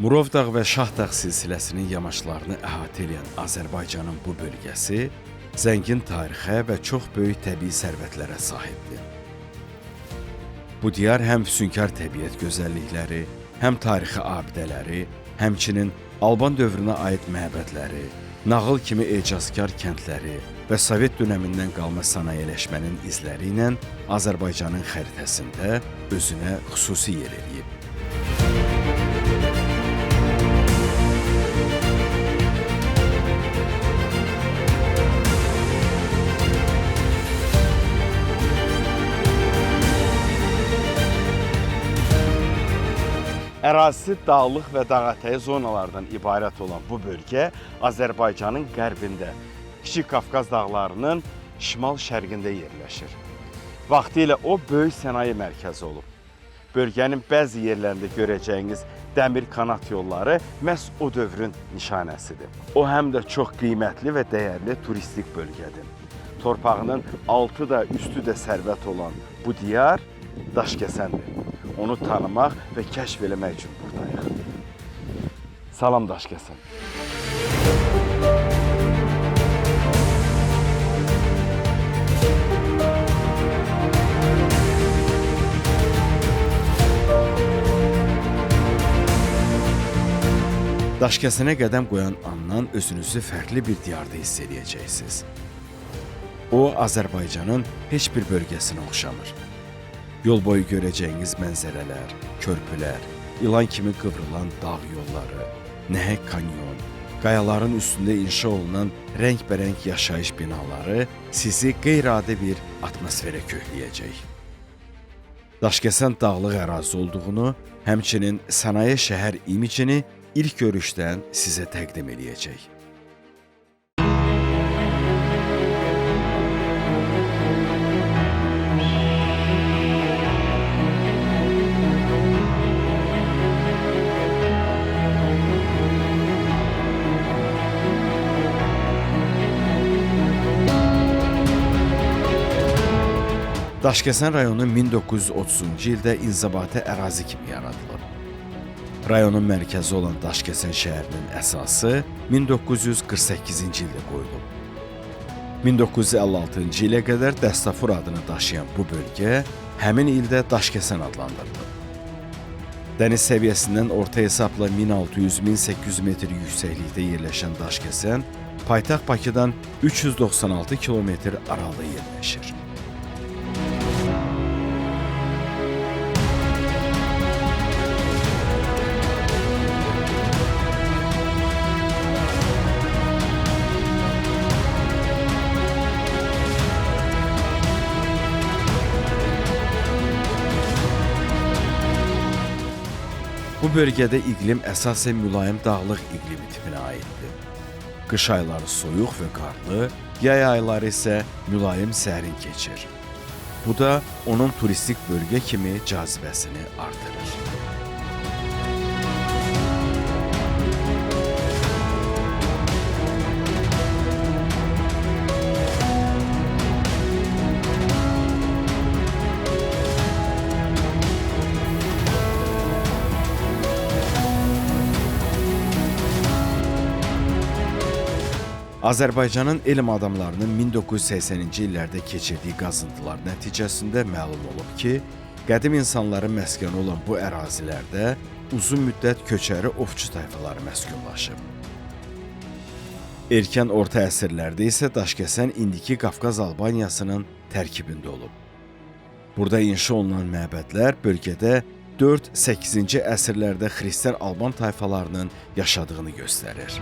Murovdağ və Şahdağ silsiləsinin yamaçlarını əhatə edən Azərbaycanın bu bölgəsi zəngin tarixə və çox böyük təbii sərvətlərə sahibdir. Bu diyar həm füsunkar təbiət gözəllikləri, həm tarixi abidələri, həmçinin Alban dövrünə aid məbədləri, nağıl kimi ecazkar kəndləri və Sovet dönəmindən qalma sənayeleşmənin izləri ilə Azərbaycanın xəritəsində özünə xüsusi yer eləyib. Ərazisi dağlıq və dağətəyi zonalardan ibarət olan bu bölgə Azərbaycanın qərbində, Kiçik Qafqaz dağlarının şimal-şərqində yerləşir. Vaxtilə o böyük sənaye mərkəzi olub. Bölgənin bəzi yerlərində görəcəyiniz dəmir kanat yolları məhz o dövrün nişanəsidir. O həm də çox qiymətli və dəyərli turistik bölgədir. Torpağının altı da, üstü də sərvət olan bu diyar Daşkəsəndir. Onu tanımaq və kəşf eləmək üçün buradayıq. Salam Daşkəsən. Daşkəsənə qədəm qoyan andan özünüzü fərqli bir diyarda hiss edəcəksiniz. O, Azərbaycanın heç bir bölgəsinə oxşamır. Yol boyu görəcəyiniz mənzərələr, körpülər, ilan kimi qıvrılan dağ yolları, nəhəng kanyon, qayaların üstündə inşa olunan rəngbərəng yaşayış binaları sizi qeyri-adi bir atmosferə kökləyəcək. Daşkəsən dağlıq ərazi olduğunu, həmçinin sənaye şəhər imicini ilk görüşdən sizə təqdim eləyəcək. Daşkəsən rayonu 1930-cu ildə inzibati ərazi kimi yaradılıb. Rayonun mərkəzi olan Daşkəsən şəhərinin əsası 1948-ci ildə qoyulub. 1956-cı ilə qədər Dəstafur adını daşıyan bu bölgə həmin ildə Daşkəsən adlandırılıb. Dəniz səviyyəsindən orta hesabla 1600-1800 metr yüksəklikdə yerləşən Daşkəsən, paytaxt Bakıdan 396 kilometr aralı yerləşir. Bu bölgədə iqlim əsasən mülayim dağlıq iqlimi tipinə aiddir. Qış ayları soyuq və qarlı, yay ayları isə mülayim sərin keçir. Bu da onun turistik bölgə kimi cazibəsini artırır. Azərbaycanın elm adamlarının 1980-ci illərdə keçirdiyi qazıntılar nəticəsində məlum olub ki, qədim insanların məskəni olan bu ərazilərdə uzun müddət köçəri ovçu tayfaları məskunlaşıb. Erkən orta əsrlərdə isə Daşkəsən indiki Qafqaz Albaniyasının tərkibində olub. Burada inşa olunan məbədlər bölgədə 4-8-ci əsrlərdə xristian Alban tayfalarının yaşadığını göstərir.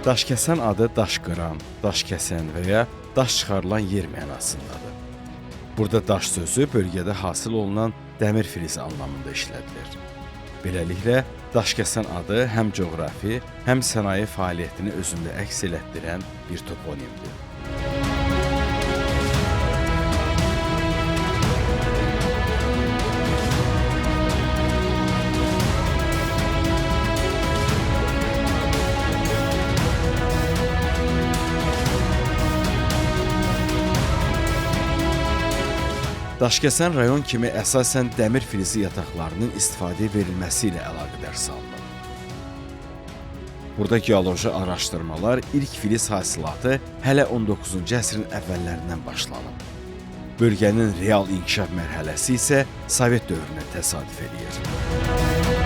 Daşkəsən adı daşqıran, daşkəsən və ya daş çıxarılan yer mənasındadır. Burada daş sözü bölgədə hasil olunan dəmir filizi anlamında işlədilir. Beləliklə, Daşkəsən adı həm coğrafi, həm sənaye fəaliyyətini özündə əks elətdirən bir toponimdir. Daşkəsən rayon kimi əsasən dəmir filizi yataqlarının istifadəyə verilməsi ilə əlaqədar salınıb. Burada geoloji araşdırmalar ilk filiz hasilatı hələ 19-cu əsrin əvvəllərindən başlanıb. Bölgənin real inkişaf mərhələsi isə Sovet dövrünə təsadüf edir.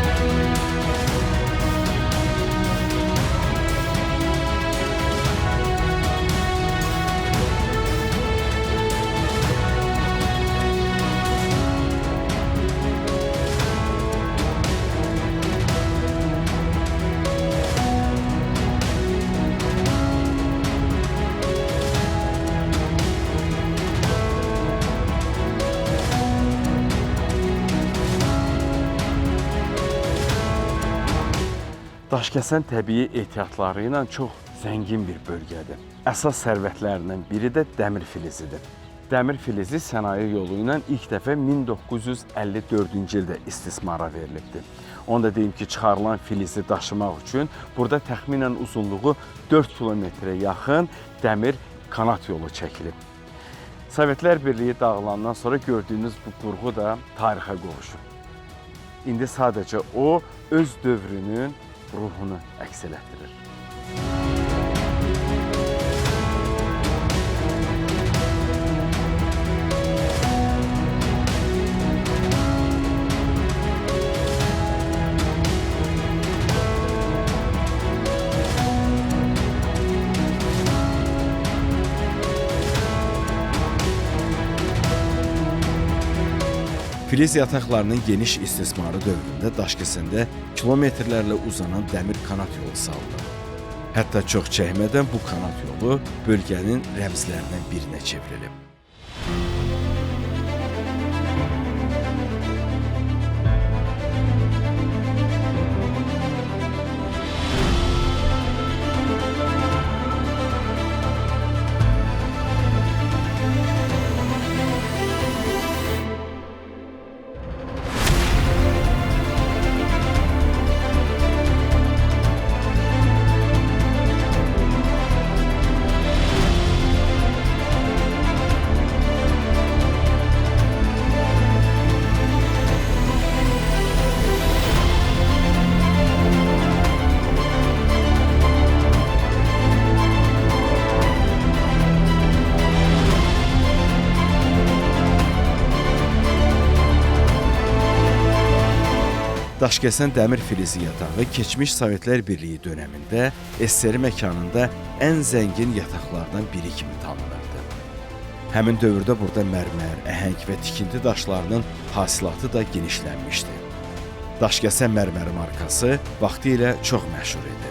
Daşkəsən təbii ehtiyatları ilə çox zəngin bir bölgədir. Əsas sərvətlərindən biri də dəmir filizidir. Dəmir filizi sənaye yolu ilə ilk dəfə 1954-cü ildə istismara verilibdir. Onu da deyim ki, çıxarılan filizi daşımaq üçün burada təxminən uzunluğu 4 kilometrə yaxın dəmir kanat yolu çəkilib. Sovetlər Birliyi dağılandan sonra gördüyünüz bu qurğu da tarixə qovuşub. İndi sadəcə o, öz dövrünün ruhunu əks elətdirir. Filiz yataqlarının geniş istismarı dövründə Daşkəsəndə kilometrlərlə uzanan dəmir kanat yolu salınıb. Hətta çox çəkmədən bu kanat yolu bölgənin rəmzlərindən birinə çevrilib. Daşkəsən dəmir filizi yatağı keçmiş Sovetlər Birliyi dönəmində SSR məkanında ən zəngin yataqlardan biri kimi tanınırdı. Həmin dövrdə burada mərmər, əhəng və tikinti daşlarının hasilatı da genişlənmişdi. Daşkəsən mərməri markası vaxtilə çox məşhur idi.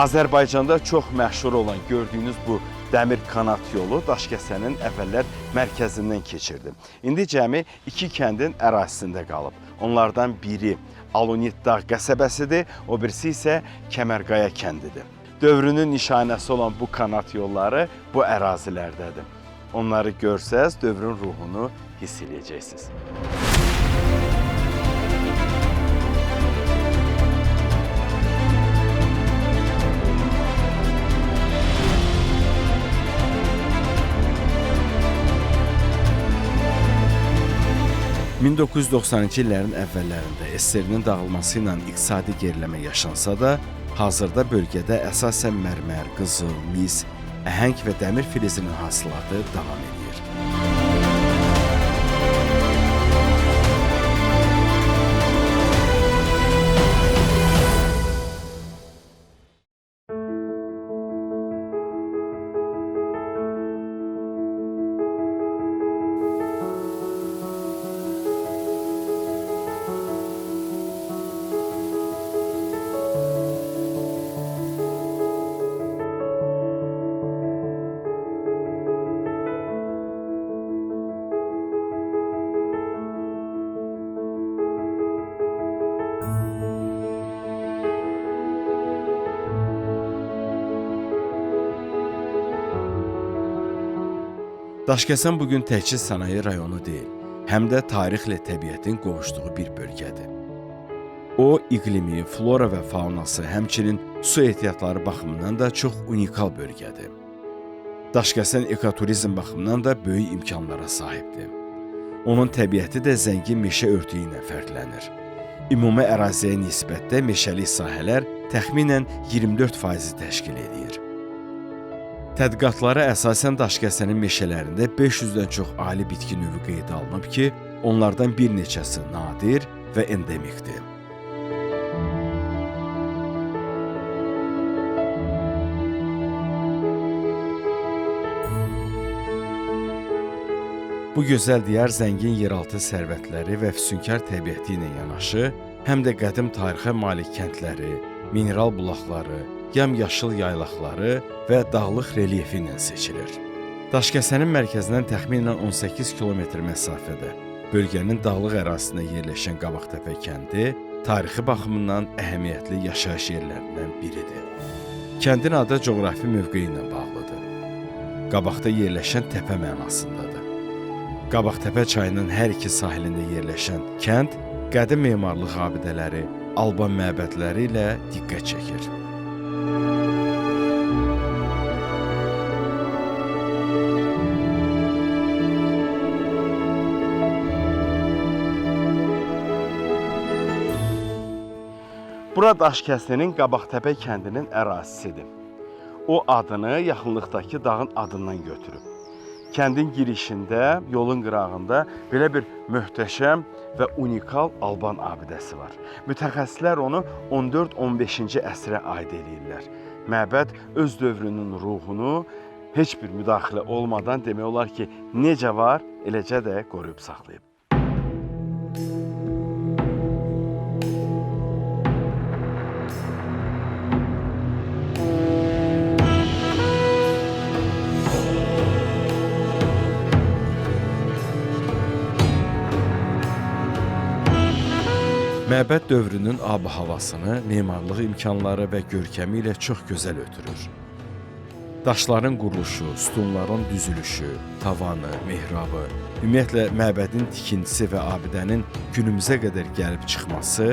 Azərbaycanda çox məşhur olan gördüyünüz bu dəmir kanat yolu Daşkəsənin əvvəllər mərkəzindən keçirdi. İndi cəmi 2 kəndin ərazisində qalıb. Onlardan biri Alunit dağ qəsəbəsidir, o birisi isə Kəmərqaya kəndidir. Dövrünün nişanəsi olan bu kanat yolları bu ərazilərdədir. Onları görsəz dövrün ruhunu hiss edəcəksiniz. 1990-cı illərin əvvəllərində SSR-nin dağılması ilə iqtisadi geriləmə yaşansa da, hazırda bölgədə əsasən mərmər, qızıl, mis, əhəng və dəmir filizinin hasilatı davam edir. Daşkəsən bugün təkcə sənaye rayonu deyil, həm də tarixlə təbiətin qovuşduğu bir bölgədir. O, iqlimi, flora və faunası, həmçinin su ehtiyatları baxımından da çox unikal bölgədir. Daşkəsən ekoturizm baxımından da böyük imkanlara sahibdir. Onun təbiəti də zəngin meşə örtüyü ilə fərqlənir. Ümumi əraziyə nisbətdə meşəlik sahələr təxminən 24% təşkil edir. Tədqiqatlara əsasən Daşkəsənin meşələrində 500-dən çox ali bitki növü qeydə alınıb ki, onlardan bir neçəsi nadir və endemikdir. Bu gözəl diyar zəngin yeraltı sərvətləri və füsunkar təbiəti ilə yanaşı, həm də qədim tarixə malik kəndləri, mineral bulaqları, yamyaşıl yaylaqları və dağlıq relyefi ilə seçilir. Daşkəsənin mərkəzindən təxminən 18 kilometr məsafədə, bölgənin dağlıq ərazisində yerləşən Qabaqtəpə kəndi tarixi baxımından əhəmiyyətli yaşayış yerlərindən biridir. Kəndin adı coğrafi mövqeyi ilə bağlıdır. Qabaqda yerləşən təpə mənasındadır. Qabaqtəpə çayının hər iki sahilində yerləşən kənd qədim memarlıq abidələri, Alban məbədləri ilə diqqət çəkir. Bura Daşkəsənin Qabaqtəpə kəndinin ərazisidir. O adını yaxınlıqdakı dağın adından götürüb. Kəndin girişində, yolun qırağında belə bir möhtəşəm və unikal Alban abidəsi var. Mütəxəssislər onu 14-15-ci əsrə aid edirlər. Məbəd öz dövrünün ruhunu heç bir müdaxilə olmadan demək olar ki, necə var, eləcə də qoruyub saxlayıb. Məbəd dövrünün ab-havasını, memarlıq imkanları və görkəmi ilə çox gözəl ötürür. Daşların quruluşu, sütunların düzülüşü, tavanı, mehrabı, ümumiyyətlə məbədin tikintisi və abidənin günümüzə qədər gəlib çıxması,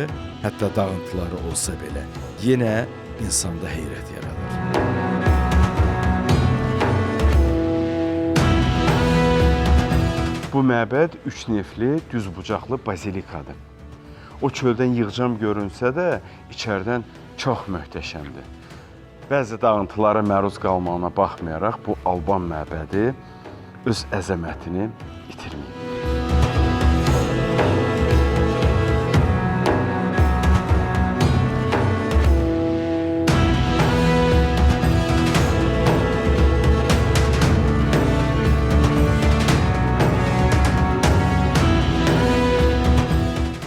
hətta dağıntıları olsa belə, yenə insanda heyrət yaradır. Bu məbəd üç nefli, düzbucaqlı bazilikadır. O çöldən yığcam görünsə də, içərdən çox möhtəşəmdir. Bəzi dağıntılara məruz qalmağına baxmayaraq, bu Alban məbədi öz əzəmətini itirməyib.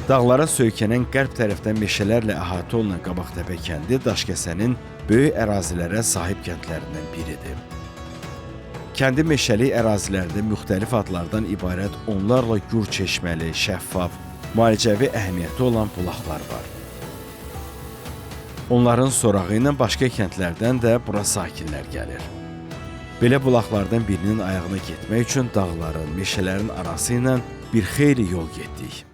Dağlara söykənən qərb tərəfdən meşələrlə əhatə olunan Qabaqtəpə kəndi Daşkəsənin böyük ərazilərə sahib kəndlərindən biridir. Kəndi meşəlik ərazilərdə müxtəlif adlardan ibarət onlarla gür çeşməli, şəffaf, müalicəvi əhəmiyyəti olan bulaqlar var. Onların sorağı ilə başqa kəndlərdən də bura sakinlər gəlir. Belə bulaqlardan birinin ayağına getmək üçün dağların, meşələrin arası ilə bir xeyli yol getdik.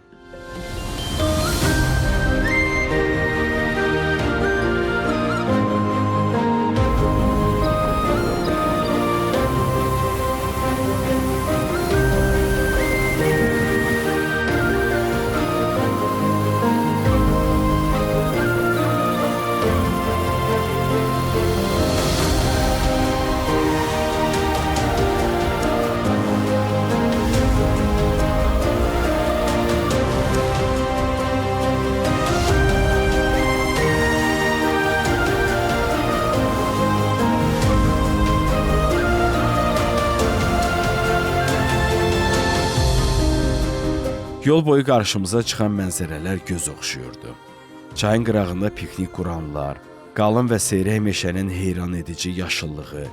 Yol boyu qarşımıza çıxan mənzərələr göz oxşuyurdu. Çayın qırağında piknik quranlar, qalın və seyrək meşənin heyran edici yaşıllığı,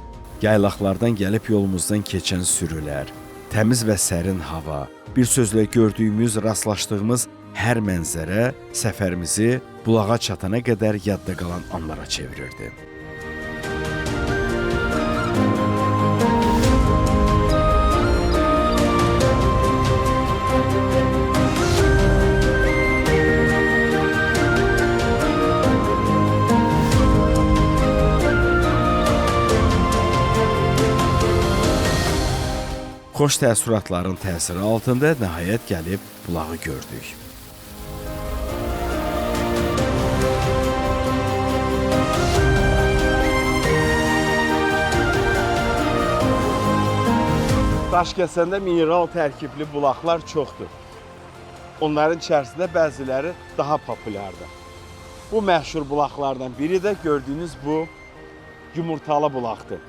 yaylaqlardan gəlib yolumuzdan keçən sürülər, təmiz və sərin hava, bir sözlə gördüyümüz, rastlaşdığımız hər mənzərə səfərimizi bulağa çatana qədər yadda qalan anlara çevirirdi. Xoş təəssüratların təsiri altında nəhayət gəlib bulağı gördük. Daşkəsəndə mineral tərkibli bulaqlar çoxdur. Onların içərisində bəziləri daha populyardır. Bu məşhur bulaqlardan biri də gördüyünüz bu yumurtalı bulaqdır.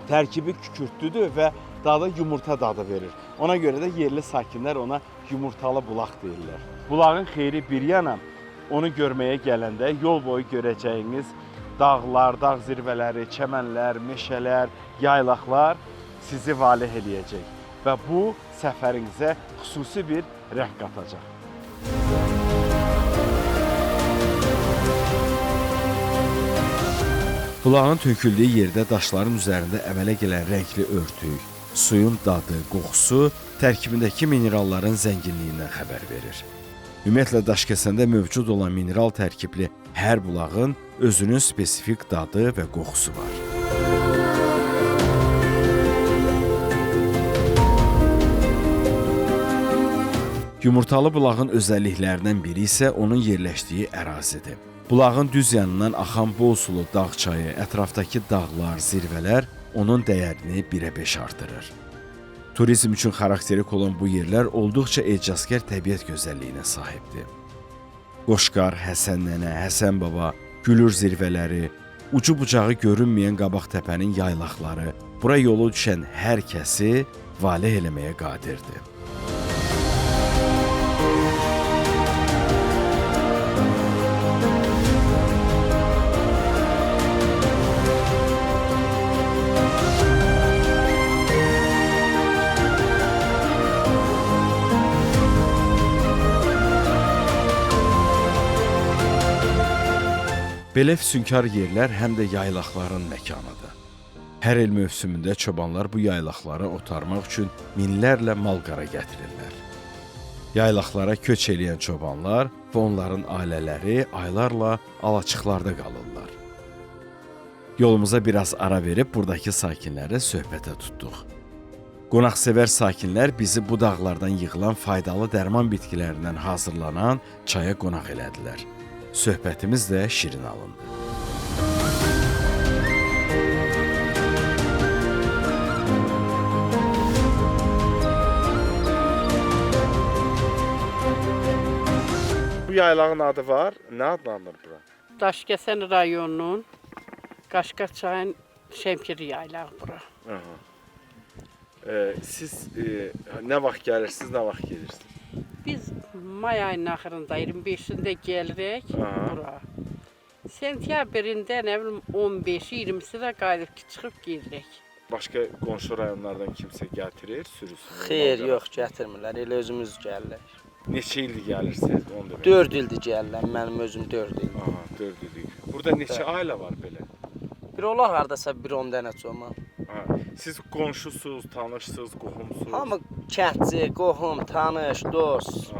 Tərkibi kükürtlüdür və dadı yumurta dadı verir. Ona görə də yerli sakinlər ona yumurtalı bulaq deyirlər. Bulağın xeyri bir yana, onu görməyə gələndə yol boyu görəcəyiniz dağlar, dağ zirvələri, çəmənlər, meşələr, yaylaqlar sizi valeh eləyəcək və bu səfərinizə xüsusi bir rəng qatacaq. Bulağın töküldüyü yerdə daşların üzərində əmələ gələn rəngli örtük, suyun dadı, qoxusu tərkibindəki mineralların zənginliyindən xəbər verir. Ümumiyyətlə, Daşkəsəndə mövcud olan mineral tərkibli hər bulağın özünün spesifik dadı və qoxusu var. Yumurtalı bulağın özəlliklərindən biri isə onun yerləşdiyi ərazidir. Bulağın düz yanından axan bol sulu dağ çayı, ətrafdakı dağlar, zirvələr onun dəyərini 1-ə 5 artırır. Turizm üçün xarakterik olan bu yerlər olduqca ecazkar təbiət gözəlliyinə sahibdir. Qoşqar, Həsən nənə, Həsən baba, Gülür zirvələri, ucu bucağı görünməyən Qabaqtəpənin yaylaqları bura yolu düşən hər kəsi valeh eləməyə qadirdir. Belə füsunkar yerlər həm də yaylaqların məkanıdır. Hər il mövsümündə çobanlar bu yaylaqlara otarmaq üçün minlərlə mal-qara gətirirlər. Yaylaqlara köç eləyən çobanlar və onların ailələri aylarla alaçıqlarda qalırlar. Yolumuza biraz ara verib buradakı sakinlərə söhbətə tutduq. Qonaqsevər sakinlər bizi bu dağlardan yığılan faydalı dərman bitkilərindən hazırlanan çaya qonaq elədilər. Söhbətimiz də şirin alındı. Bu yaylağın adı var. Nə adlanır bura? Daşkəsən rayonunun Qaşqar çayın Şəmkiri yaylağı bura. Siz nə vaxt gəlirsiniz, nə vaxt gedirsiniz? Biz may ayının axırında 25-ində gəlirik bura. Sentyabrində nə bilim 15-20-si də qayıdıb ki, çıxıb gedirik. Başqa qonşu rayonlardan kimsə gətirir, sürüsünü? Xeyr, yox, gətirmirlər. Elə özümüz gəlirlər. Neçə ildir gəlirsiniz? 4 ildir gəlirlər. Mənim özüm 4 il. Aha, 4 ildir. Burada neçə ailə var belə? Bir olar hardasa bir 10 dənə çoban. Siz qonşusuz, tanışsınız, qohumsuz? Hamı kəndçi, qohum, tanış, dost.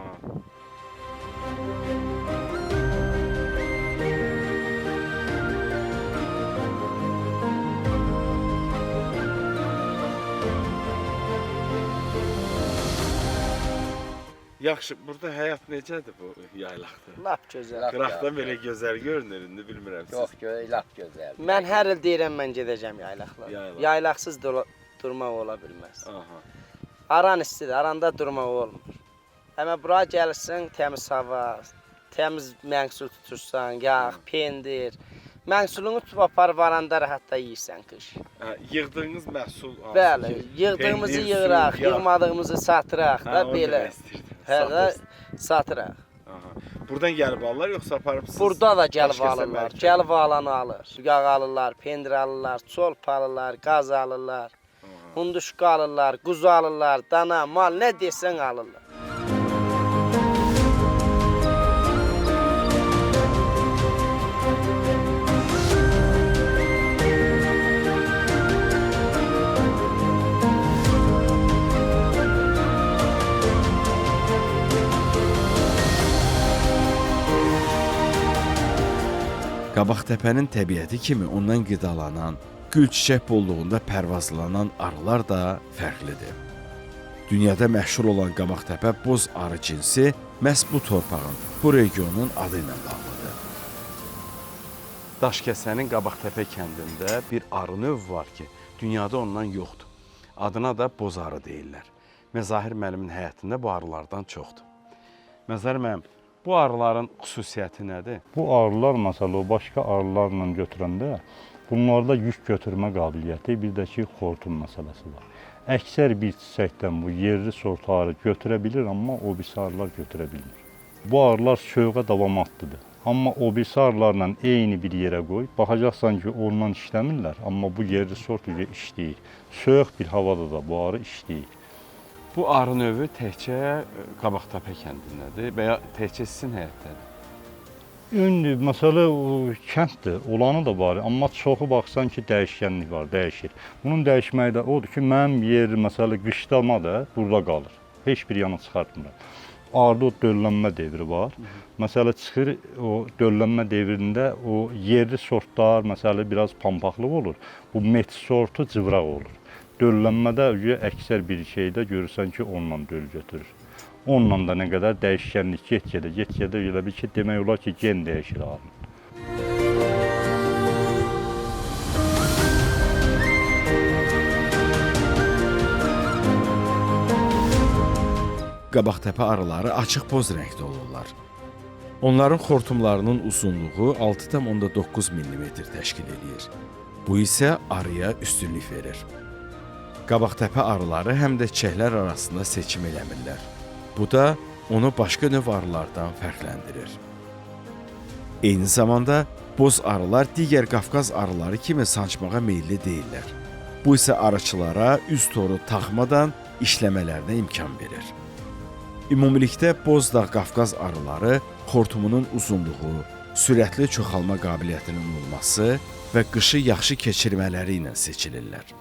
Yaxşı, burada həyat necədir bu yaylaqda? Lap gözəl. Qıraqdan belə gözəl görünür, indi bilmirəm siz. Yox, lap gözəl. Mən hər il deyirəm mən gedəcəm yaylaqlara. Yaylaq. Yaylaqsız durmaq ola bilməz. Aha. Aran istidir, aranda durmaq olmur. Amma bura gəlirsən, təmiz hava, təmiz məhsul tutursan, yağ, pendir. Məhsulunu tutub aparıb aranda rahatda yeyirsən qış. Yığdığınız məhsul hansı? Bəli, yığdığımızı yığıraq, yığmadığımızı satıraq da belə. Hə, satıraq. Buradan gəlib alırlar yoxsa aparıb siz? Burada da gəlib alırlar. Gəlib alanı alır. Yağ alırlar, pendir alırlar, çolp alırlar, qaz alırlar. Hunduşka alırlar, quzu alırlar, dana, mal nə desən alırlar. Qabaqtəpənin təbiəti kimi ondan qidalanan, gül çiçək bolluğunda pərvazlanan arılar da fərqlidir. Dünyada məşhur olan Qabaqtəpə boz arı cinsi məhz bu torpağın, bu regionun adı ilə bağlıdır. Daşkəsənin Qabaqtəpə kəndində bir arı növü var ki, dünyada ondan yoxdur. Adına da boz arı deyirlər. Məzahir müəllimin həyətində bu arılardan çoxdur. Məzahir müəllim, bu arıların xüsusiyyəti nədir? Bu arılar məsələ o başqa arılarla götürəndə bunlarda yük götürmə qabiliyyəti, bir də ki, xortum məsələsi var. Əksər bir çiçəkdən bu yerli sort arı götürə bilir, amma o birisi arılar götürə bilmir. Bu arılar sövqə davamatlıdır. Amma o birisi arılarla eyni bir yerə qoy, baxacaqsan ki, ondan işləmirlər, amma bu yerli sort üzrə işləyir. Soyuq bir havada da bu arı işləyir. Bu arı növü təkcə Qabaqtəpə kəndindədir və ya təkcə sizin həyətdədir? İndi məsələ kənddir, olanı da var, amma çoxu baxsan ki, dəyişkənlik var, dəyişir. Bunun dəyişməyi də odur ki, mənim yer, məsələ qışlama da burada qalır. Heç bir yana çıxartmıram. Arada o döllənmə devri var. Məsələ çıxır, o döllənmə devrində o yerli sortlar, məsələ biraz pampaqlıq olur. Bu met sortu cıvraq olur. Döllənmədə əksər bir şeydə görürsən ki, onunla döl götürür. Onunla da nə qədər dəyişkənlik get-gedə elə bir ki, demək olar ki, gen dəyişir arının. Qabaqtəpə arıları açıq boz rəngdə olurlar. Onların xortumlarının uzunluğu 6,9 mm təşkil edir. Bu isə arıya üstünlük verir. Qabaqtəpə arıları həm də çiçəklər arasında seçim eləmirlər. Bu da onu başqa növ arılardan fərqləndirir. Eyni zamanda boz arılar digər Qafqaz arıları kimi sancmağa meyilli deyirlər. Bu isə arıçılara üz toru taxmadan işləmələrinə imkan verir. Ümumilikdə boz dağ Qafqaz arıları xortumunun uzunluğu, sürətli çoxalma qabiliyyətinin olması və qışı yaxşı keçirmələri ilə seçilirlər.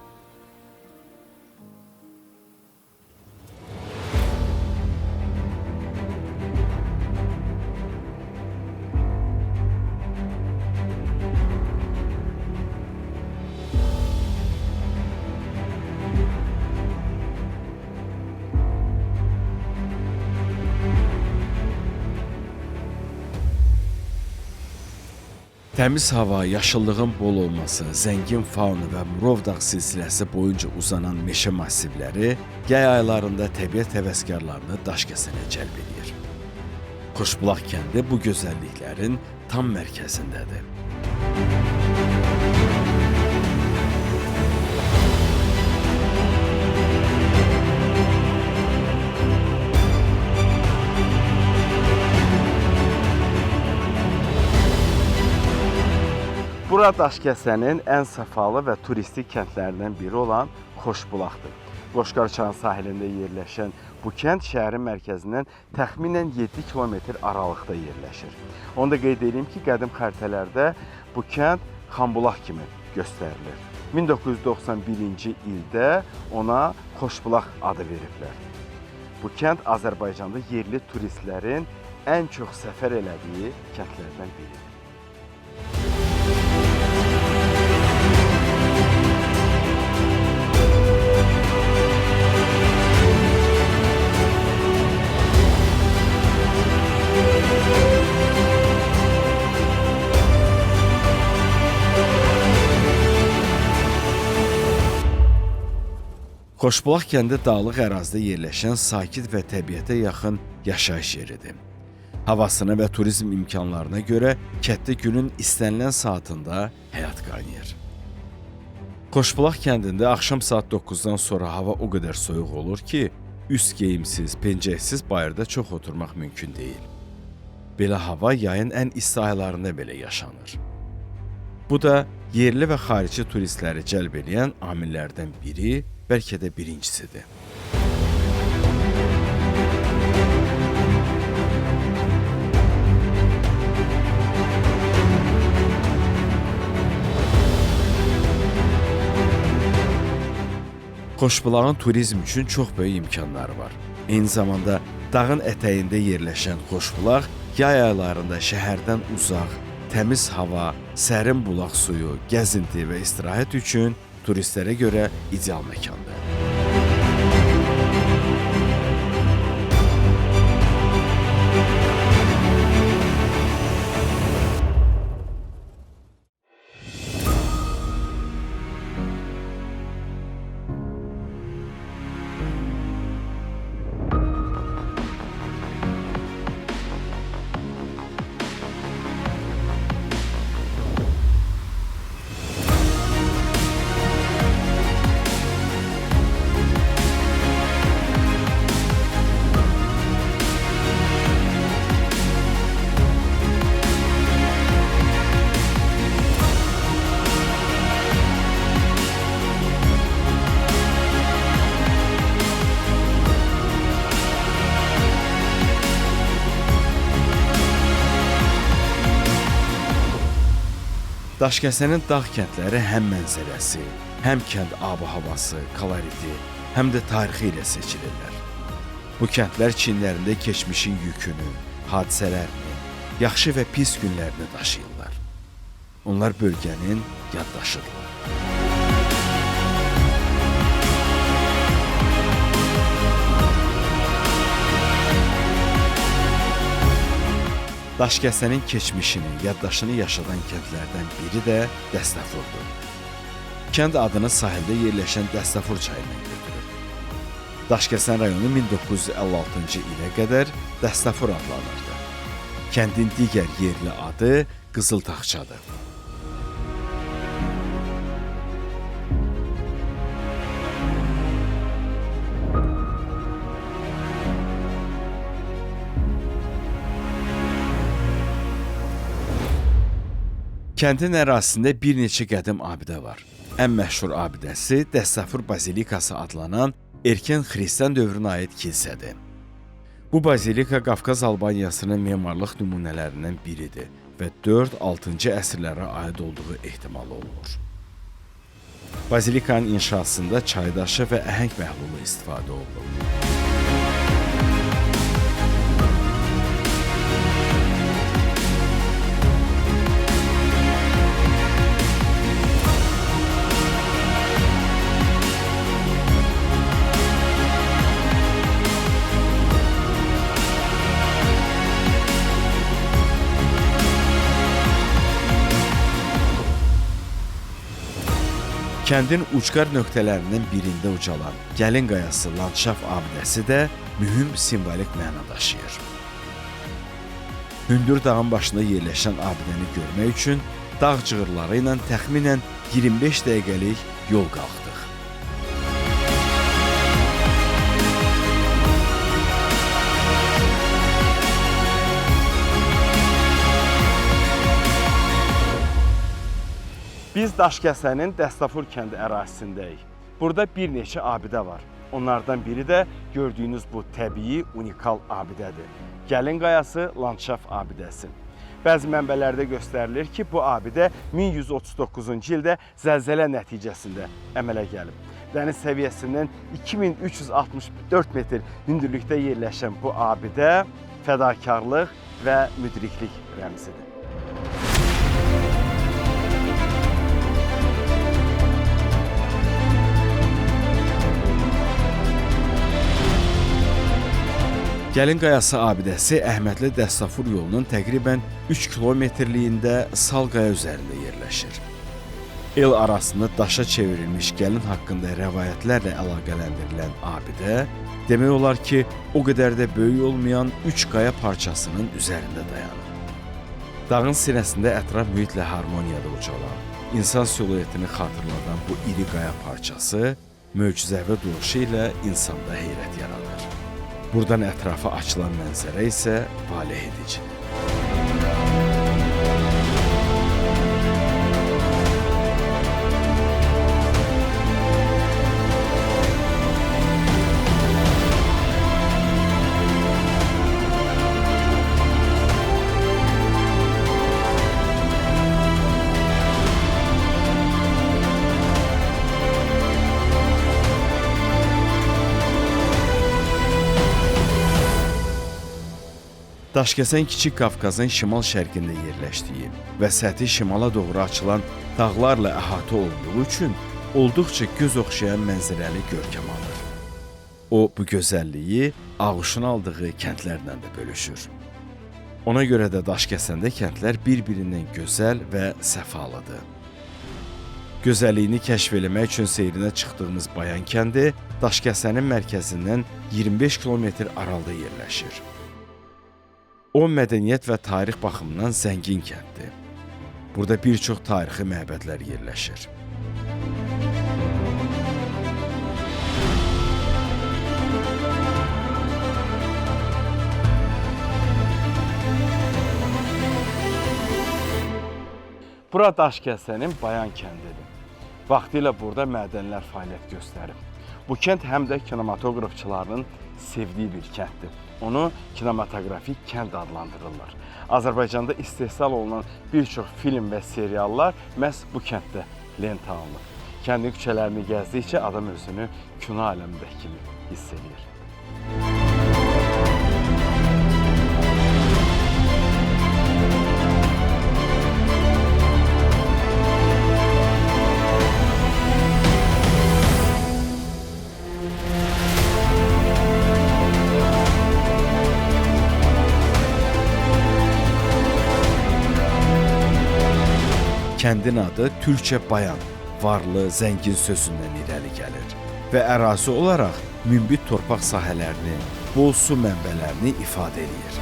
Təmiz hava, yaşıllığın bol olması, zəngin fauna və Murovdağ silsiləsi boyunca uzanan meşə massivləri yay aylarında təbiət həvəskarlarını Daşkəsənə cəlb edir. Xoşbulaq kəndi bu gözəlliklərin tam mərkəzindədir. Bura Daşkəsənin ən səfalı və turistik kəndlərindən biri olan Xoşbulaqdır. Qoşqarçayın sahilində yerləşən bu kənd şəhərin mərkəzindən təxminən 7 kilometr aralıqda yerləşir. Onu da qeyd edeyim ki, qədim xəritələrdə bu kənd Xanbulaq kimi göstərilir. 1991-ci ildə ona Xoşbulaq adı veriblər. Bu kənd Azərbaycanda yerli turistlərin ən çox səfər elədiyi kəndlərdən biridir. Xoşbulaq kəndi dağlıq ərazidə yerləşən sakit və təbiətə yaxın yaşayış yeridir. Havasına və turizm imkanlarına görə kənddə günün istənilən saatında həyat qaynayır. Xoşbulaq kəndində axşam saat 9-dan sonra hava o qədər soyuq olur ki, üst geyimsiz, pencəksiz bayırda çox oturmaq mümkün deyil. Belə hava yayın ən isti aylarında belə yaşanır. Bu da yerli və xarici turistləri cəlb edən amillərdən biri, bəlkə də birincisidir. Xoşbulağın turizm üçün çox böyük imkanları var. Eyni zamanda dağın ətəyində yerləşən Xoşbulaq yay aylarında şəhərdən uzaq, təmiz hava, sərin bulaq suyu, gəzinti və istirahət üçün turistlərə görə ideal məkandır. Daşkəsənin dağ kəndləri həm mənzərəsi, həm kənd ab-havası, koloriti, həm də tarixi ilə seçilirlər. Bu kəndlər çinlərində keçmişin yükünü, hadisələrini, yaxşı və pis günlərini daşıyırlar. Onlar bölgənin yaddaşıdırlar. Daşkəsənin keçmişini, yaddaşını yaşadan kəndlərdən biri də Dəstəfurdur. Kənd adını sahildə yerləşən Dəstəfur çayından götürüb. Daşkəsən rayonu 1956-cı ilə qədər Dəstəfur adlanırdı. Kəndin digər yerli adı Qızıltaxçadır. Kəndin ərazisində bir neçə qədim abidə var. Ən məşhur abidəsi Dəstəfur Bazilikası adlanan erkən xristian dövrünə aid kilsədir. Bu bazilika Qafqaz Albaniyasının memarlıq nümunələrindən biridir və 4-6-cı əsrlərə aid olduğu ehtimal olunur. Bazilikanın inşasında çaydaşı və əhəng məhlulu istifadə olunur. Kəndin ucqar nöqtələrindən birində ucalan Gəlin Qayası landşaft abidəsi də mühüm simvolik məna daşıyır. Hündür dağın başında yerləşən abidəni görmək üçün dağ cığırları ilə təxminən 25 dəqiqəlik yol qalxdıq. Biz Daşkəsənin Dəstəfur kəndi ərazisindəyik. Burada bir neçə abidə var. Onlardan biri də gördüyünüz bu təbii, unikal abidədir. Gəlin Qayası landşaft abidəsi. Bəzi mənbələrdə göstərilir ki, bu abidə 1139-cu ildə zəlzələ nəticəsində əmələ gəlib. Dəniz səviyyəsindən 2364 metr hündürlükdə yerləşən bu abidə fədakarlıq və müdriklik rəmzidir. Gəlin Qayası abidəsi Əhmədli Dəstəfur yolunun təqribən 3 kilometrliyində sal qaya üzərində yerləşir. El arasında daşa çevrilmiş gəlin haqqında rəvayətlərlə əlaqələndirilən abidə demək olar ki, o qədər də böyük olmayan 3 qaya parçasının üzərində dayanır. Dağın sinəsində ətraf mühitlə harmoniyada ucalan, insan siluetini xatırladan bu iri qaya parçası möcüzəvi duruşu ilə insanda heyrət yaradır. Buradan ətrafa açılan mənzərə isə valeh edicidir. Daşkəsən Kiçik Qafqazın şimal-şərqində yerləşdiyi və səthi şimala doğru açılan dağlarla əhatə olunduğu üçün olduqca göz oxşayan mənzərəli görkəm alır. O, bu gözəlliyi ağuşuna aldığı kəndlərlə də bölüşür. Ona görə də Daşkəsəndə kəndlər bir-birindən gözəl və səfalıdır. Gözəlliyini kəşf eləmək üçün seyrinə çıxdığımız Bayan kəndi Daşkəsənin mərkəzindən 25 kilometr aralıda yerləşir. O, mədəniyyət və tarix baxımından zəngin kənddir. Burada bir çox tarixi məbədlər yerləşir. Bura Daşkəsənin Bayan kəndidir. Vaxtilə burada mədənlər fəaliyyət göstərib. Bu kənd həm də kinematografçıların sevdiyi bir kənddir. Onu kinematografik kənd adlandırırlar. Azərbaycanda istehsal olunan bir çox film və seriallar məhz bu kənddə lentə alınır. Kəndin küçələrini gəzdikcə adam özünü kino aləmindəki kimi hiss edir. Kəndin adı türkçə bayan, varlı, zəngin sözündən irəli gəlir və ərazi olaraq münbit torpaq sahələrini, bol su mənbələrini ifadə edir.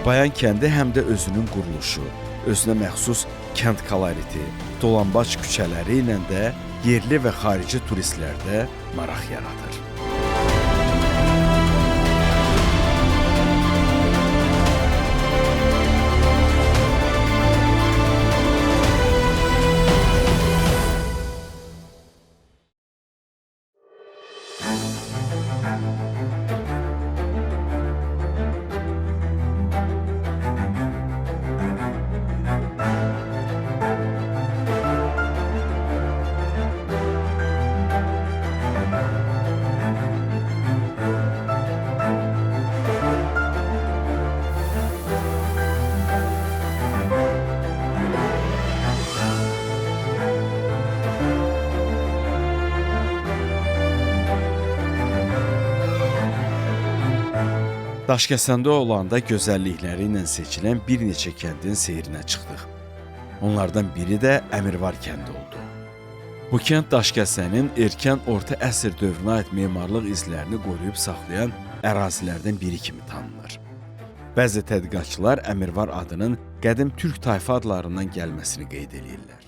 Bayan kəndi həm də özünün quruluşu, özünə məxsus kənd koloriti, dolambac küçələri ilə də yerli və xarici turistlərdə maraq yaradır. Daşkəsəndə olanda gözəllikləri ilə seçilən bir neçə kəndin seyrinə çıxdıq. Onlardan biri də Əmirvar kəndi oldu. Bu kənd Daşkəsənin erkən orta əsr dövrünə aid memarlıq izlərini qoruyub saxlayan ərazilərdən biri kimi tanınır. Bəzi tədqiqatçılar Əmirvar adının qədim türk tayfa adlarından gəlməsini qeyd edirlər.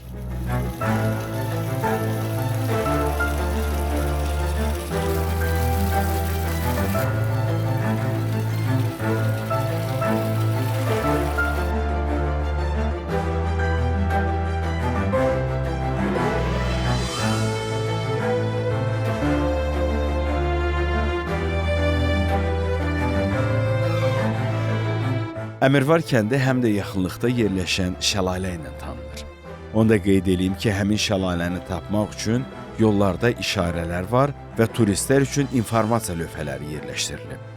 Əmirvar kəndi həm də yaxınlıqda yerləşən şəlalə ilə tanınır. Onu da qeyd edeyim ki, həmin şəlaləni tapmaq üçün yollarda işarələr var və turistlər üçün informasiya lövhələri yerləşdirilib.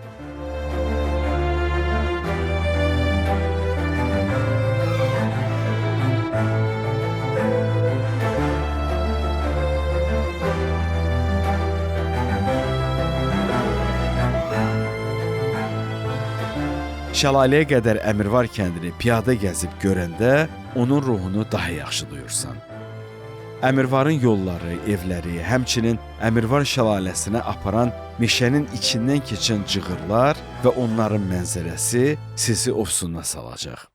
Şəlaləyə qədər Əmirvar kəndini piyada gəzib görəndə onun ruhunu daha yaxşı duyursan. Əmirvarın yolları, evləri, həmçinin Əmirvar şəlaləsinə aparan meşənin içindən keçən cığırlar və onların mənzərəsi sizi ofsuna salacaq.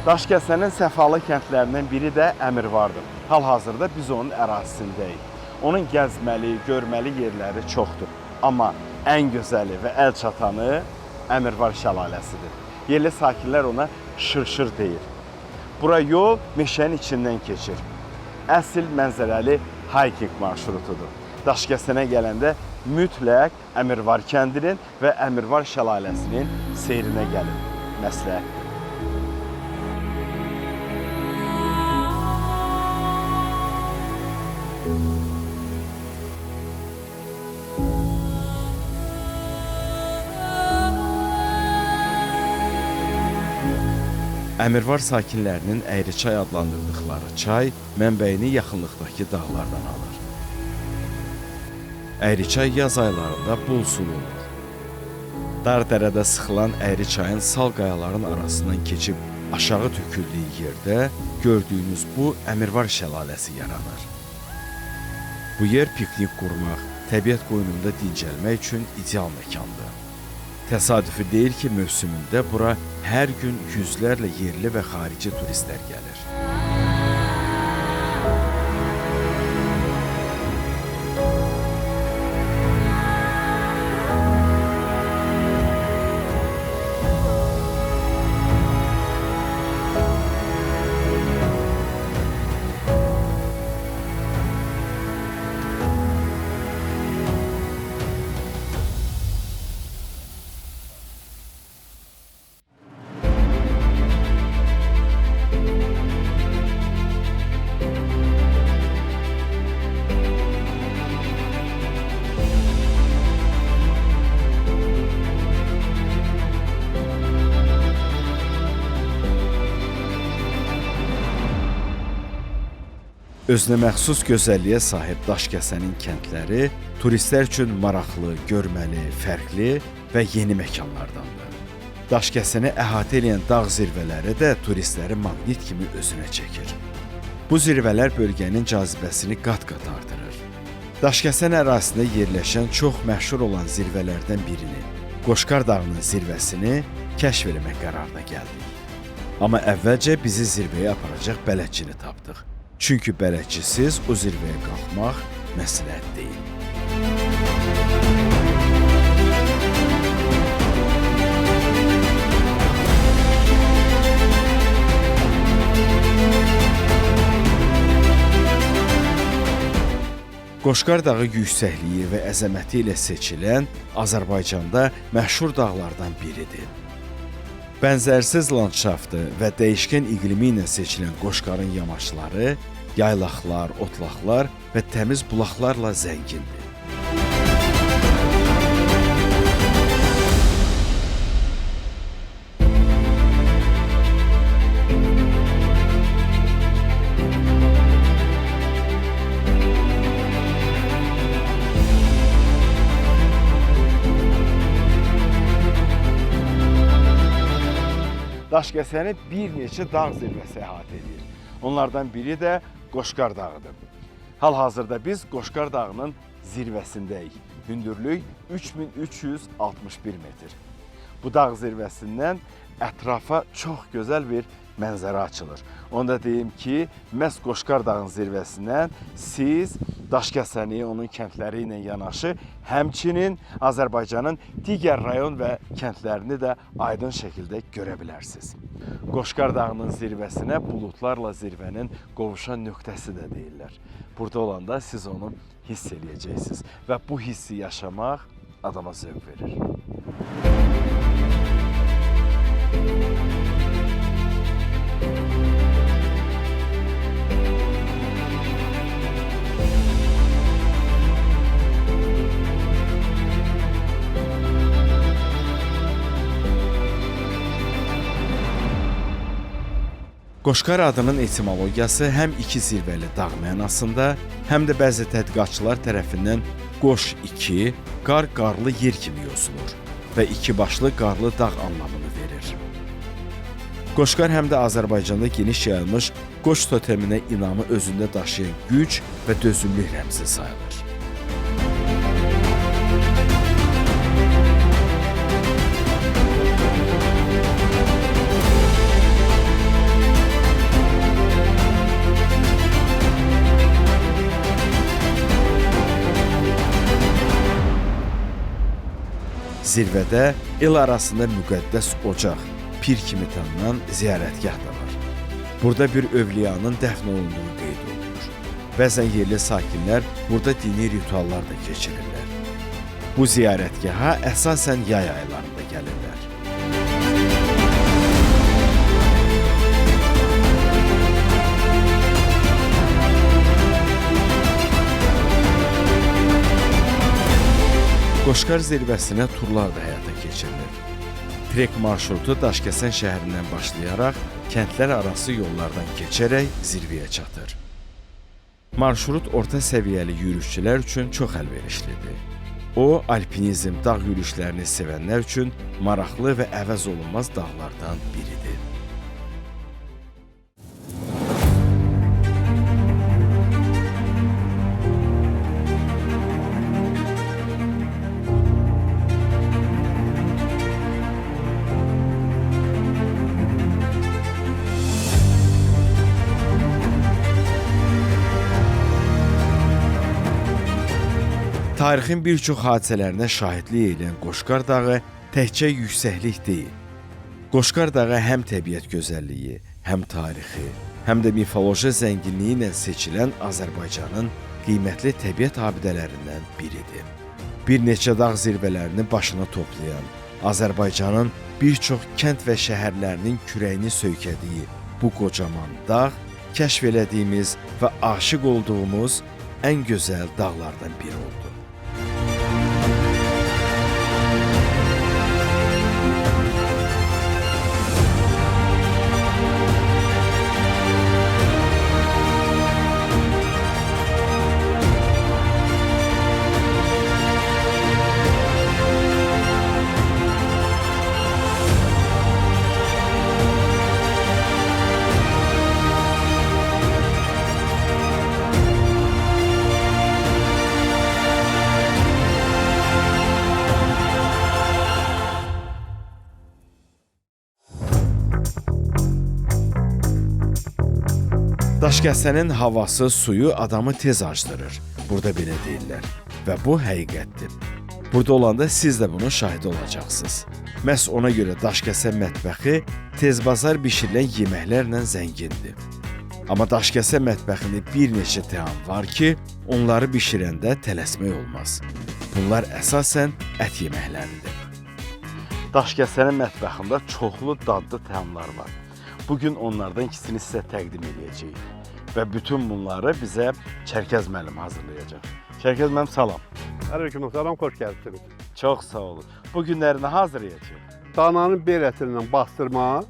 Daşkəsənin səfalı kəndlərindən biri də Əmirvardır. Hal-hazırda biz onun ərazisindəyik. Onun gəzməli, görməli yerləri çoxdur. Amma ən gözəli və əl çatanı Əmirvar şəlaləsidir. Yerli sakinlər ona şırşır deyir. Bura yol meşənin içindən keçir. Əsl mənzərəli hiking marşrutudur. Daşkəsənə gələndə mütləq Əmirvar kəndinin və Əmirvar şəlaləsinin seyrinə gəlin. Məsləhətdir. Əmirvar sakinlərinin Əyriçay adlandırdıqları çay mənbəyini yaxınlıqdakı dağlardan alır. Əyriçay yaz aylarında bol sulu olur. Dar dərədə sıxılan Əyriçayın sal qayaların arasından keçib aşağı töküldüyü yerdə gördüyünüz bu Əmirvar şəlaləsi yaranır. Bu yer piknik qurmaq, təbiət qoynunda dincəlmək üçün ideal məkandır. Təsadüfi deyil ki, mövsümündə bura hər gün yüzlərlə yerli və xarici turistlər gəlir. Özünə məxsus gözəlliyə sahib Daşkəsənin kəndləri turistlər üçün maraqlı, görməli, fərqli və yeni məkanlardandır. Daşkəsəni əhatə edən dağ zirvələri də turistləri maqnit kimi özünə çəkir. Bu zirvələr bölgənin cazibəsini qat-qat artırır. Daşkəsən ərazisində yerləşən çox məşhur olan zirvələrdən birini, Qoşqar dağının zirvəsini kəşf etmək qərarına gəldik. Amma əvvəlcə bizi zirvəyə aparacaq bələdçini tapdıq. Çünki bələdçisiz o zirvəyə qalxmaq məsləhət deyil. Qoşqar dağı yüksəkliyi və əzəməti ilə seçilən Azərbaycanda məşhur dağlardan biridir. Bənzərsiz landşaftı və dəyişkən iqlimi ilə seçilən Qoşqarın yamaçları, yaylaqlar, otlaqlar və təmiz bulaqlarla zəngindir. Daşkəsəni bir neçə dağ zirvəsi əhatə edir. Onlardan biri də Qoşqar dağıdır. Hal-hazırda biz Qoşqar dağının zirvəsindəyik. Hündürlük 3361 metr. Bu dağ zirvəsindən ətrafa çox gözəl bir mənzərə açılır. Onu da deyim ki, məhz Qoşqar dağının zirvəsindən siz Daşkəsəni, onun kəndləri ilə yanaşı, həmçinin Azərbaycanın digər rayon və kəndlərini də aydın şəkildə görə bilərsiniz. Qoşqar dağının zirvəsinə buludlarla zirvənin qovuşan nöqtəsi də deyirlər. Burada olanda siz onu hiss eləyəcəksiniz və bu hissi yaşamaq adama zövq verir. Qoşqar adının etimologiyası həm iki zirvəli dağ mənasında, həm də bəzi tədqiqatçılar tərəfindən qoş 2, qarlı yer kimi yoxsulur və iki başlı qarlı dağ anlamını verir. Qoşqar həm də Azərbaycanda geniş yayılmış qoş toteminə inamı özündə daşıyan güc və dözümlük rəmzi sayılır. Zirvədə el arasında müqəddəs ocaq, pir kimi tanınan ziyarətgah da var. Burada bir övliyanın dəfn olunduğu qeyd olunur. Bəzən yerli sakinlər burada dini rituallar da keçirirlər. Bu ziyarətgaha əsasən yay aylarında gəlirlər. Qoşqar zirvəsinə turlar da həyata keçirilir. Trek marşrutu Daşkəsən şəhərindən başlayaraq kəndlər arası yollardan keçərək zirvəyə çatır. Marşrut orta səviyyəli yürüşçülər üçün çox əlverişlidir. O, alpinizm, dağ yürüşlərini sevənlər üçün maraqlı və əvəz olunmaz dağlardan biridir. Tarixin bir çox hadisələrinə şahidlik edən Qoşqar dağı təkcə yüksəklik deyil. Qoşqar dağı həm təbiət gözəlliyi, həm tarixi, həm də mifoloji zənginliyi ilə seçilən Azərbaycanın qiymətli təbiət abidələrindən biridir. Bir neçə dağ zirvələrini başına toplayan, Azərbaycanın bir çox kənd və şəhərlərinin kürəyini söykədiyi bu qocaman dağ kəşf elədiyimiz və aşiq olduğumuz ən gözəl dağlardan biri oldu. Daşkəsənin havası, suyu adamı tez acdırır. Burada belə deyirlər və bu həqiqətdir. Burada olanda siz də bunun şahidi olacaqsınız. Məhz ona görə Daşkəsən mətbəxi tezbazar bişirilən yeməklərlə zəngindir. Amma Daşkəsən mətbəxinin bir neçə təam var ki, onları bişirəndə tələsmək olmaz. Bunlar əsasən ət yeməkləridir. Daşkəsənin mətbəxində çoxlu dadlı təamlar var. Bugün onlardan ikisini sizə təqdim edəcəyik və bütün bunları bizə Çərkəz müəllim hazırlayacaq. Çərkəz müəllim, salam. Aleyküm salam, xoş gəldiniz. Çox sağ olun. Bu günləri nə hazırlayacaq? Dananın bel ətindən bastırma,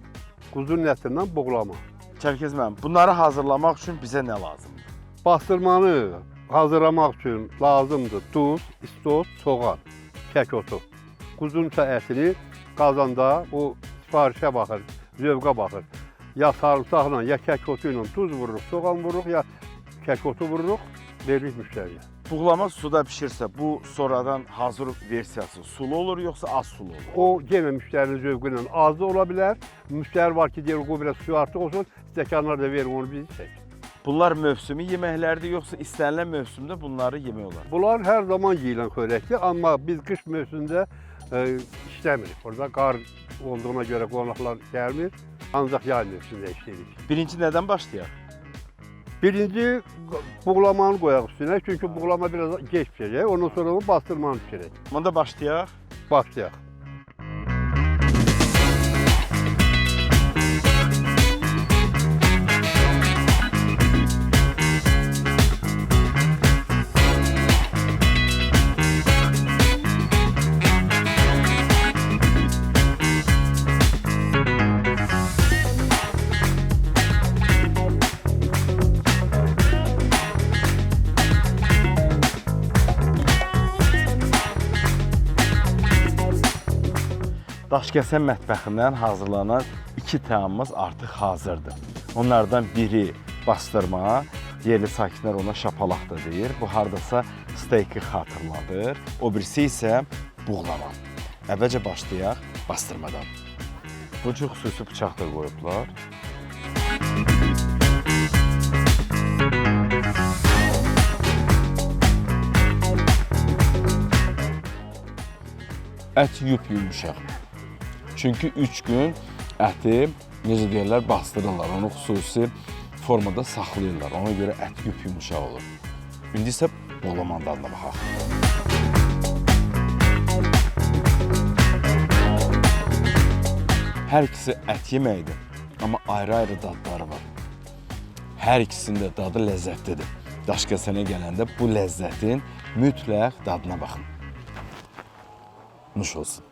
quzunun ətindən buğlama. Çərkəz müəllim, bunları hazırlamaq üçün bizə nə lazımdır? Bastırmanı hazırlamaq üçün lazımdır duz, istot, soğan, kək otu. Quzunun ətini qazanda o sifarişə baxır, zövqə baxır. Ya sarımsaqla, ya kək otu ilə tuz vururuq, soğan vururuq, ya kək otu vururuq, veririk müştəriyə. Buğlama suda pişirsə, bu sonradan hazır versiyası sulu olur, yoxsa az sulu olur? O, yenə müştərinin zövqü ilə az da ola bilər. Müştəri var ki, deyir, o biraz suyu artıq olsun, stəkanlar da verin, onu biz içək. Bunlar mövsümi yeməklərdir, yoxsa istənilən mövsümdə bunları yemək olar? Bunlar hər zaman yeyilən xörəkdir, amma biz qış mövsümündə işləmirik. Orada qar olduğuna görə qonaqlar gəlmir, ancaq yay mövsümündə işləyirik. Birinci nədən başlayaq? Birinci buğlamanı qoyaq üstünə, çünki buğlama biraz geç pişəcək, ondan sonra onu bastırmanı pişirək. Onda başlayaq. Başlayaq. Daşkəsən mətbəxindən hazırlanan 2 təamımız artıq hazırdır. Onlardan biri bastırma, yerli sakinlər ona şapalaq da deyir. Bu hardasa steyki xatırladır. O birisi isə buğlama. Əvvəlcə başlayaq bastırmadan. Bu cür xüsusi bıçaq da qoyublar. Ət yumuşaq. Çünki 3 gün əti, necə deyirlər, bastırırlar. Onu xüsusi formada saxlayırlar. Ona görə ət yumuşaq olur. İndi isə buğlamandan da baxaq. Hər ikisi ət yeməkdir, amma ayrı-ayrı dadları var. Hər ikisinin də dadı ləzzətlidir. Daşkəsənə gələndə bu ləzzətin mütləq dadına baxın. Nuş olsun.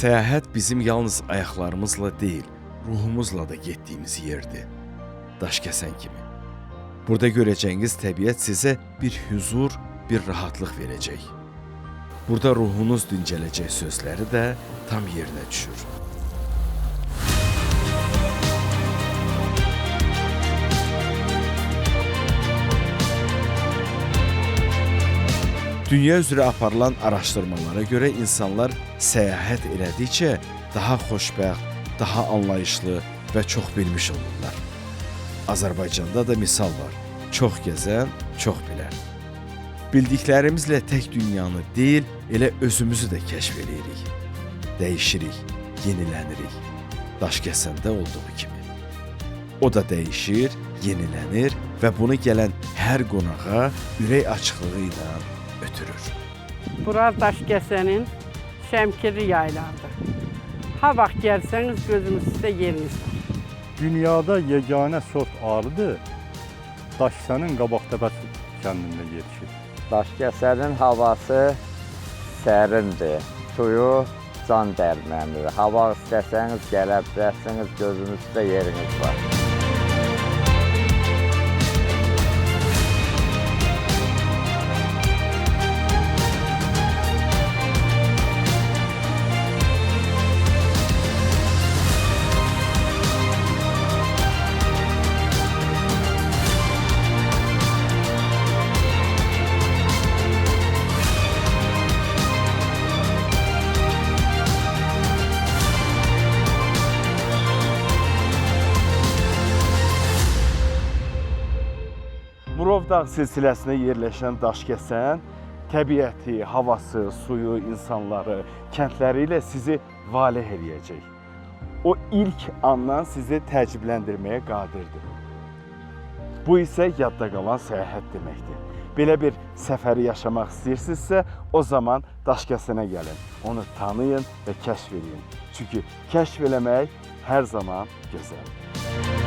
Səyahət bizim yalnız ayaqlarımızla deyil, ruhumuzla da getdiyimiz yerdir. Daşkəsən kimi. Burada görəcəyiniz təbiət sizə bir huzur, bir rahatlıq verəcək. Burada ruhunuz dincələcək sözləri də tam yerinə düşür. Dünya üzrə aparılan araşdırmalara görə insanlar səyahət elədikcə daha xoşbəxt, daha anlayışlı və çox bilmiş olurlar. Azərbaycanda da misal var. Çox gəzən, çox bilən. Bildiklərimizlə tək dünyanı deyil, elə özümüzü də kəşf edirik. Dəyişirik, yenilənirik. Daşkəsəndə olduğu kimi. O da dəyişir, yenilənir və bunu gələn hər qonağa ürək açıqlığı ilə ötürür. Bura Daşkəsənin Şəmkirli yaylarıdır. Ha vaxt gəlsəniz gözünüz üstə yeriniz var. Dünyada yeganə sort arıdır, Daşkəsənin Qabaqtəpə kəndində yetişir. Daşkəsənin havası sərindir, suyu can dərmanıdır. Hava istəsəniz gələ bilərsiniz, gözünüzdə yeriniz var. Murovdağ silsiləsində yerləşən Daşkəsən təbiəti, havası, suyu, insanları, kəndləri ilə sizi valeh eləyəcək. O ilk andan sizi təəccübləndirməyə qadirdir. Bu isə yadda qalan səyahət deməkdir. Belə bir səfəri yaşamaq istəyirsinizsə, o zaman Daşkəsənə gəlin. Onu tanıyın və kəşf edin. Çünki kəşf eləmək hər zaman gözəldir.